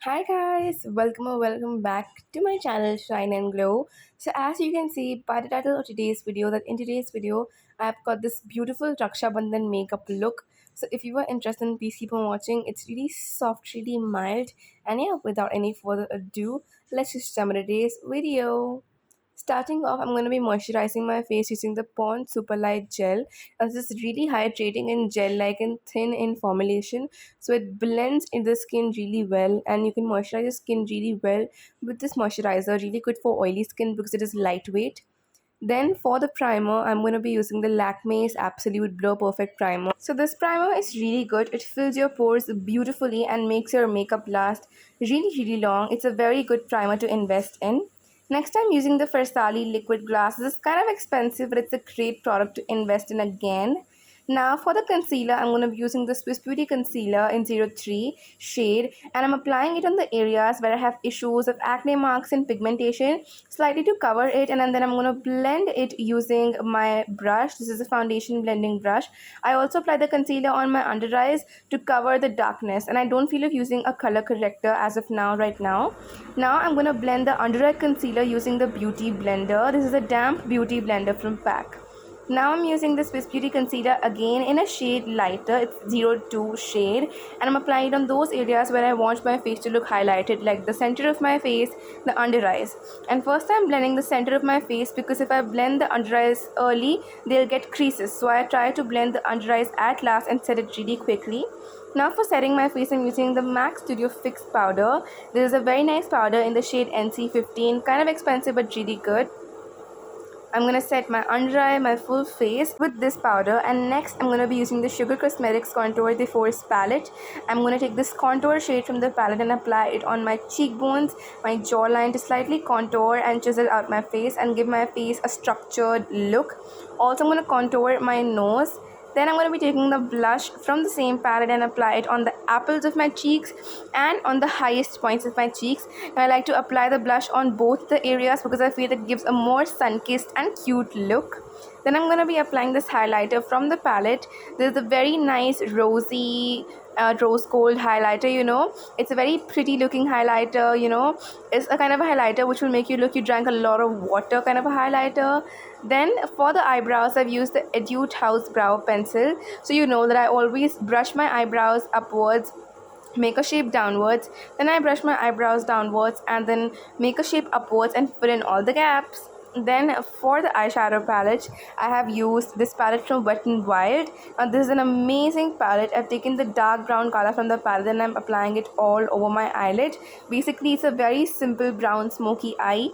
Hi guys, welcome or welcome back to my channel Shine and Glow. So as you can see by the title of today's video that in today's video I've got this beautiful Raksha Bandhan makeup look. So if you are interested in please keep on watching. It's really soft, really mild, and yeah, without any further ado, let's just jump into today's video. Starting off, I'm going to be moisturizing my face using the Pond Super Light Gel. This is really hydrating in gel-like and thin in formulation, so it blends in the skin really well, and you can moisturize your skin really well with this moisturizer. Really good for oily skin because it is lightweight. Then for the primer, I'm going to be using the Lakme's Absolute Blur Perfect Primer. So this primer is really good. It fills your pores beautifully and makes your makeup last really long. It's a very good primer to invest in. Next, I'm using the Versali Liquid Glass. This is kind of expensive, but it's a great product to invest in again. Now for the concealer, I'm going to be using the Swiss Beauty Concealer in 03 shade, and I'm applying it on the areas where I have issues of acne marks and pigmentation slightly to cover it, and then I'm going to blend it using my brush. This is a foundation blending brush. I also apply the concealer on my under eyes to cover the darkness, and I don't feel of using a color corrector as of now right now. Now I'm going to blend the under eye concealer using the Beauty Blender. This is a damp beauty blender from PAC. Now I'm using the Swiss Beauty Concealer again in a shade lighter. It's 02 shade, and I'm applying it on those areas where I want my face to look highlighted, like the center of my face, the under eyes. And first I'm blending the center of my face because if I blend the under eyes early, they'll get creases. So I try to blend the under eyes at last and set it really quickly. Now for setting my face, I'm using the MAC Studio Fix powder. This is a very nice powder in the shade NC15, kind of expensive but really good. I'm going to set my under eye, my full face with this powder, and next I'm going to be using the Sugar Cosmetics Contour the Force palette. I'm going to take this contour shade from the palette and apply it on my cheekbones, my jawline to slightly contour and chisel out my face and give my face a structured look. Also, I'm going to contour my nose. Then I'm going to be taking the blush from the same palette and apply it on the apples of my cheeks and on the highest points of my cheeks. And I like to apply the blush on both the areas because I feel it gives a more sun-kissed and cute look. Then I'm going to be applying this highlighter from the palette. This is a very nice rosy rose gold highlighter, it's a very pretty looking highlighter. It's a kind of a highlighter which will make you look you drank a lot of water kind of a highlighter. Then for the eyebrows, I've used the Etude House brow pencil. So you know that I always brush my eyebrows upwards, make a shape downwards, then I brush my eyebrows downwards and then make a shape upwards and fill in all the gaps. Then for the eyeshadow palette, I have used this palette from Wet n Wild. Now this is an amazing palette. I've taken the dark brown color from the palette and I'm applying it all over my eyelid. Basically it's a very simple brown smoky eye.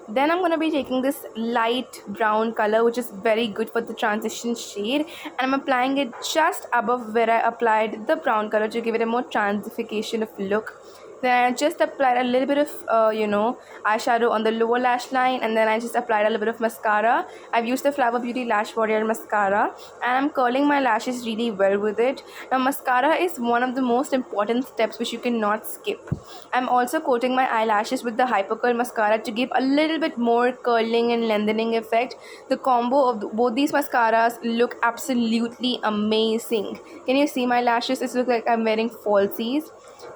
Then I'm going to be taking this light brown color which is very good for the transition shade, and I'm applying it just above where I applied the brown color to give it a more transfication of look. Then I just applied a little bit of eyeshadow on the lower lash line, and then I just applied a little bit of mascara. I've used the Flower Beauty Lash Warrior mascara, and I'm curling my lashes really well with it. Now mascara is one of the most important steps which you cannot skip. I'm also coating my eyelashes with the Hyper Curl mascara to give a little bit more curling and lengthening effect. The combo of both these mascaras look absolutely amazing. Can you see my lashes? It looks like I'm wearing falsies.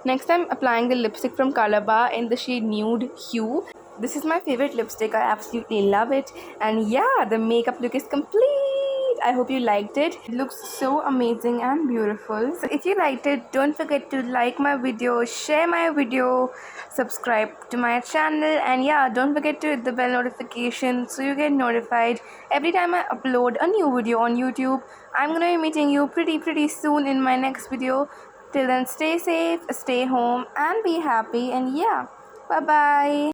Next, I'm applying the lipstick from Colourbar in the shade Nude Hue. This is my favorite lipstick. I absolutely love it. And yeah, the makeup look is complete. I hope you liked it. It looks so amazing and beautiful. So if you liked it, don't forget to like my video, share my video, subscribe to my channel, and yeah, don't forget to hit the bell notification so you get notified every time I upload a new video on YouTube. I'm gonna be meeting you pretty soon in my next video. Till then, stay safe, stay home, and be happy. And yeah, bye bye.